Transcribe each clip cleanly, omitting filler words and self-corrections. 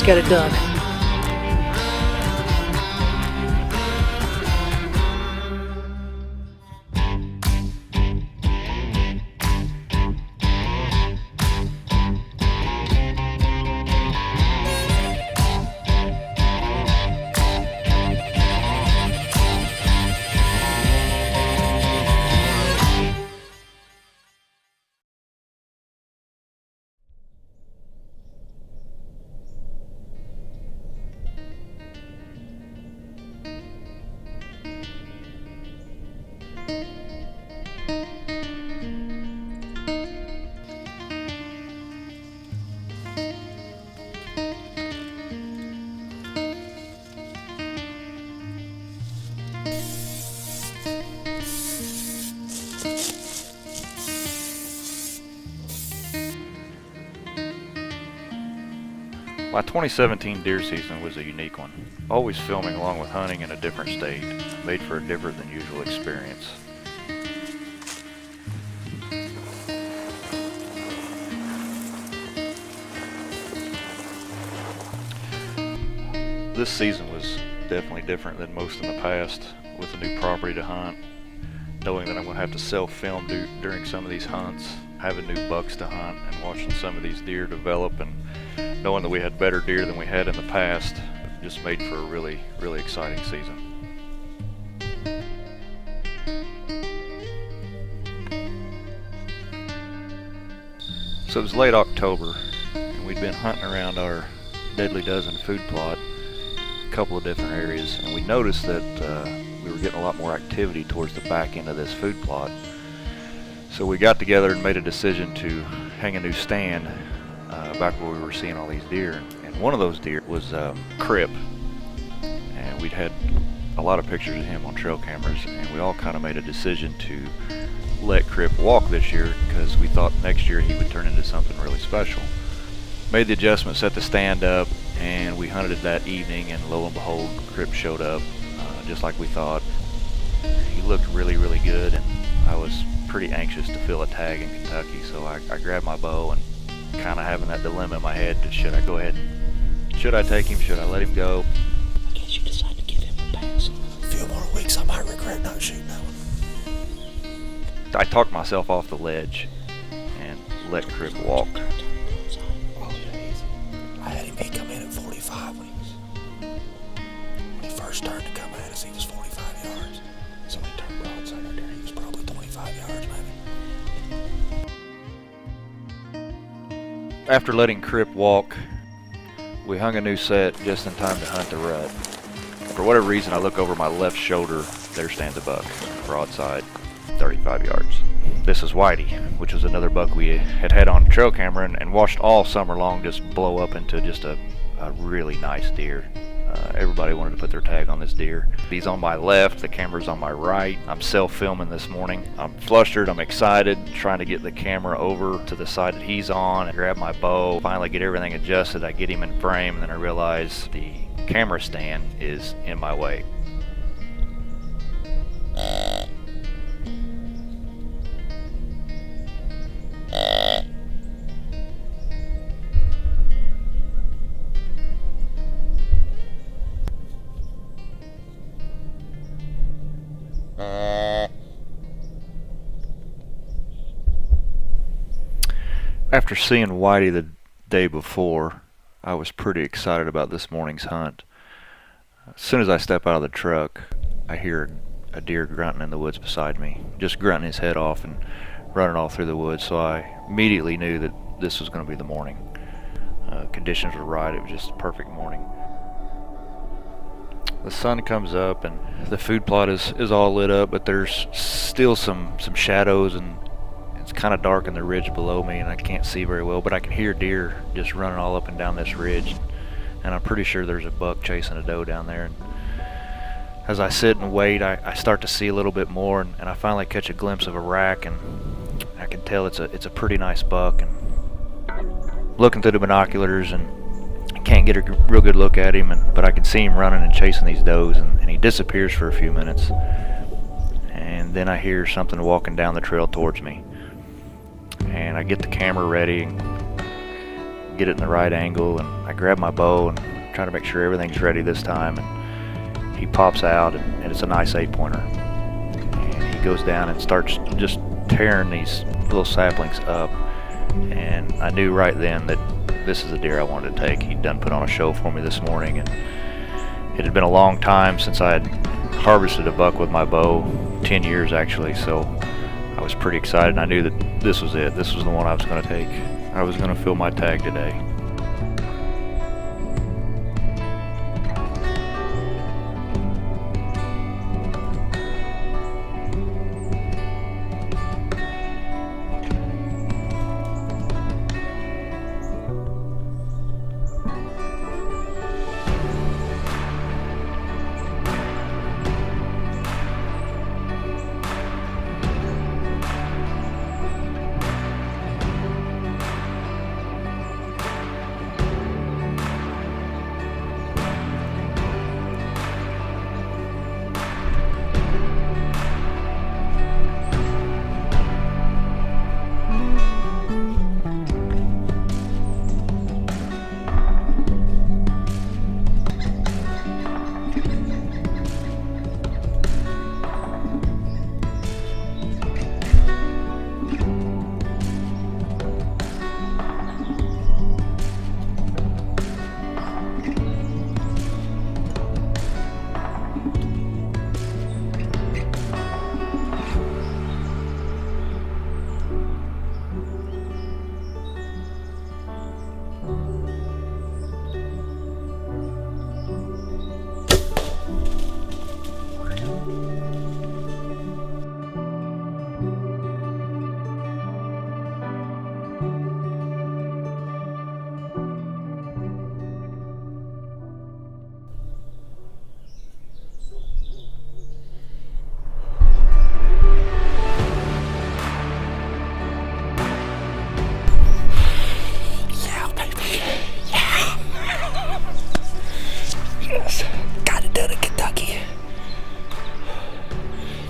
just got it done. My 2017 deer season was a unique one. Always filming along with hunting in a different state made for a different than usual experience. This season was definitely different than most in the past, with a new property to hunt, knowing that I'm going to have to self-film during some of these hunts, having new bucks to hunt, and watching some of these deer develop, and knowing that we had better deer than we had in the past just made for a really, really exciting season. So it was late October, and we'd been hunting around our Deadly Dozen food plot, a couple of different areas, and we noticed that we were getting a lot more activity towards the back end of this food plot. So we got together and made a decision to hang a new stand back where we were seeing all these deer, and one of those deer was Crip, and we'd had a lot of pictures of him on trail cameras, and we all kind of made a decision to let Crip walk this year because we thought next year he would turn into something really special. Made the adjustment, set the stand up, and we hunted it that evening, and lo and behold, Crip showed up just like we thought. He looked really, really good, and I was pretty anxious to fill a tag in Kentucky, so I grabbed my bow and kind of having that dilemma in my head, should I go ahead and should I take him, should I let him go? I guess you decided to give him a pass. A few more weeks I might regret not shooting that one. I talked myself off the ledge and let Crip walk. Oh, geez. I had him, he come in at 45 when he first started to come at us, he was 45 yards. So when he turned broadside right there, he was probably 25 yards maybe. After letting Crip walk, we hung a new set just in time to hunt the rut. For whatever reason, I look over my left shoulder, there stands a buck, broadside, 35 yards. This is Whitey, which was another buck we had on trail camera and watched all summer long just blow up into just a really nice deer. Everybody wanted to put their tag on this deer. He's on my left, the camera's on my right. I'm self-filming this morning. I'm flustered, I'm excited, trying to get the camera over to the side that he's on and grab my bow, finally get everything adjusted. I get him in frame, and then I realize the camera stand is in my way. After seeing Whitey the day before, I was pretty excited about this morning's hunt. As soon as I step out of the truck, I hear a deer grunting in the woods beside me, just grunting his head off and running all through the woods, so I immediately knew that this was going to be the morning. Conditions were right, it was just a perfect morning. The sun comes up and the food plot is all lit up, but there's still some shadows, and it's kind of dark in the ridge below me, and I can't see very well, but I can hear deer just running all up and down this ridge, and I'm pretty sure there's a buck chasing a doe down there. And as I sit and wait, I start to see a little bit more, and I finally catch a glimpse of a rack, and I can tell it's a pretty nice buck. And looking through the binoculars, and I can't get a real good look at him, but I can see him running and chasing these does, and he disappears for a few minutes, and then I hear something walking down the trail towards me, and I get the camera ready and get it in the right angle, and I grab my bow and try to make sure everything's ready this time, and he pops out, and it's a nice 8-pointer. And he goes down and starts just tearing these little saplings up, and I knew right then that this is a deer I wanted to take. He'd done put on a show for me this morning, and it had been a long time since I had harvested a buck with my bow, 10 years actually, so I was pretty excited. I knew that this was it. This was the one I was going to take. I was going to fill my tag today.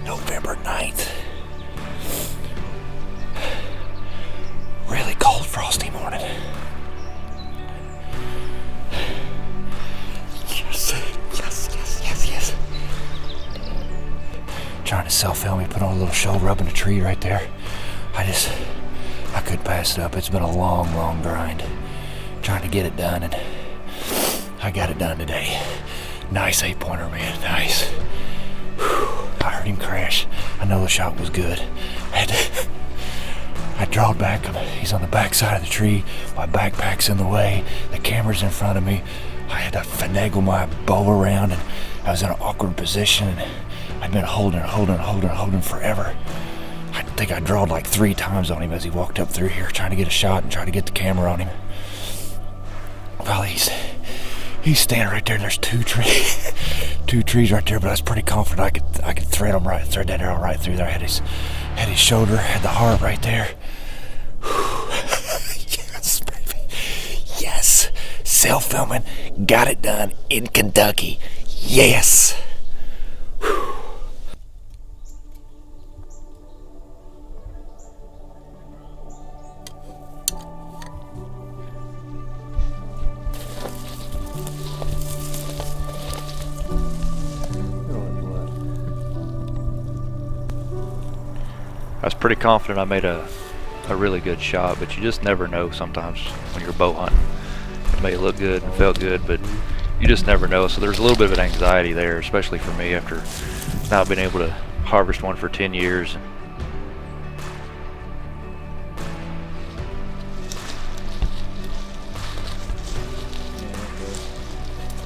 November 9th. Really cold, frosty morning. Yes. Trying to self-film me, put on a little show rubbing a tree right there. I couldn't pass it up. It's been a long grind trying to get it done, and I got it done today. Nice 8-pointer, man, nice. Whew. I heard him crash. I know the shot was good. I drawed back. He's on the back side of the tree. My backpack's in the way. The camera's in front of me. I had to finagle my bow around, and I was in an awkward position. And I'd been holding forever. I think I drawed like 3 times on him as he walked up through here, trying to get a shot and trying to get the camera on him. Well, he's standing right there, and there's 2 trees right there, but I was pretty confident I could thread that arrow right through there. I had his shoulder, had the heart right there. Yes, baby. Yes. Self-filming, got it done in Kentucky. Yes. I was pretty confident I made a really good shot, but you just never know sometimes when you're bow hunting. It may look good and felt good, but you just never know. So there's a little bit of an anxiety there, especially for me after not being able to harvest one for 10 years.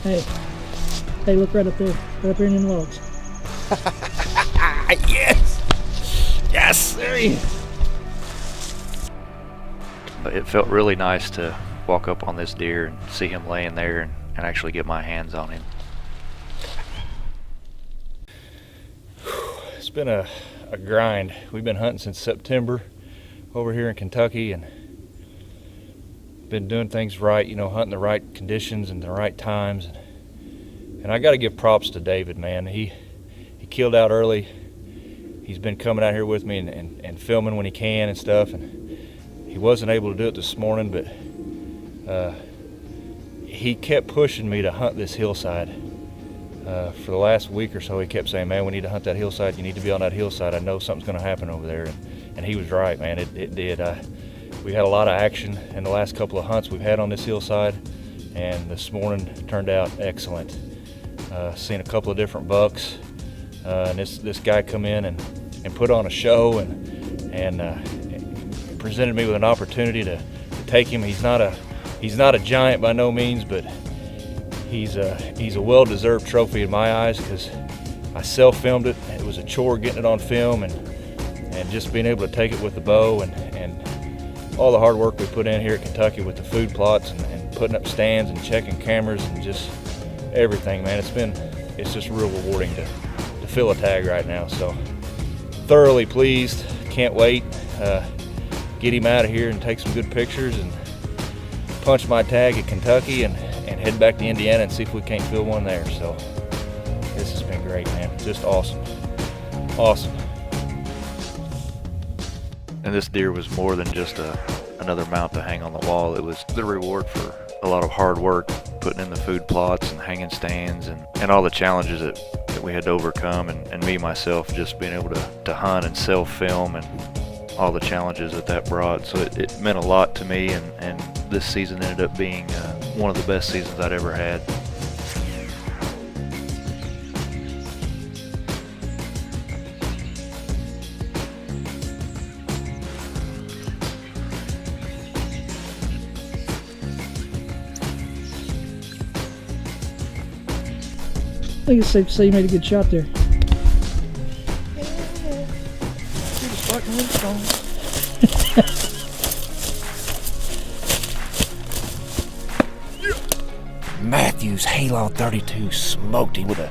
Hey, look right up there in the logs. Yes, there he is. It felt really nice to walk up on this deer and see him laying there and actually get my hands on him. It's been a grind. We've been hunting since September over here in Kentucky and been doing things right, hunting the right conditions and the right times. And I got to give props to David, man. He killed out early. He's been coming out here with me and filming when he can and stuff, and he wasn't able to do it this morning, but he kept pushing me to hunt this hillside. For the last week or so, he kept saying, man, we need to hunt that hillside. You need to be on that hillside. I know something's going to happen over there. And he was right, man. It did. We had a lot of action in the last couple of hunts we've had on this hillside, and this morning turned out excellent. Seen a couple of different bucks, and this guy come in and put on a show and presented me with an opportunity to take him. He's not a giant by no means, but he's a well-deserved trophy in my eyes, because I self-filmed it. It was a chore getting it on film, and just being able to take it with the bow, and all the hard work we put in here at Kentucky with the food plots and putting up stands and checking cameras and just everything, man. It's just real rewarding to fill a tag right now. So thoroughly pleased. Can't wait. Get him out of here and take some good pictures and punch my tag at Kentucky and head back to Indiana and see if we can't fill one there. So this has been great, man. Just awesome. Awesome. And this deer was more than just another mount to hang on the wall. It was the reward for a lot of hard work, putting in the food plots and hanging stands and all the challenges that we had to overcome, and me myself just being able to hunt and self-film and all the challenges that brought. So it meant a lot to me, and this season ended up being one of the best seasons I'd ever had. I think it's safe to say you made a good shot there. Matthews Halo 32 smoked him with a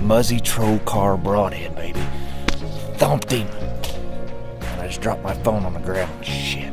Muzzy Troll car broadhead, baby. Thumped him. And I just dropped my phone on the ground. Shit.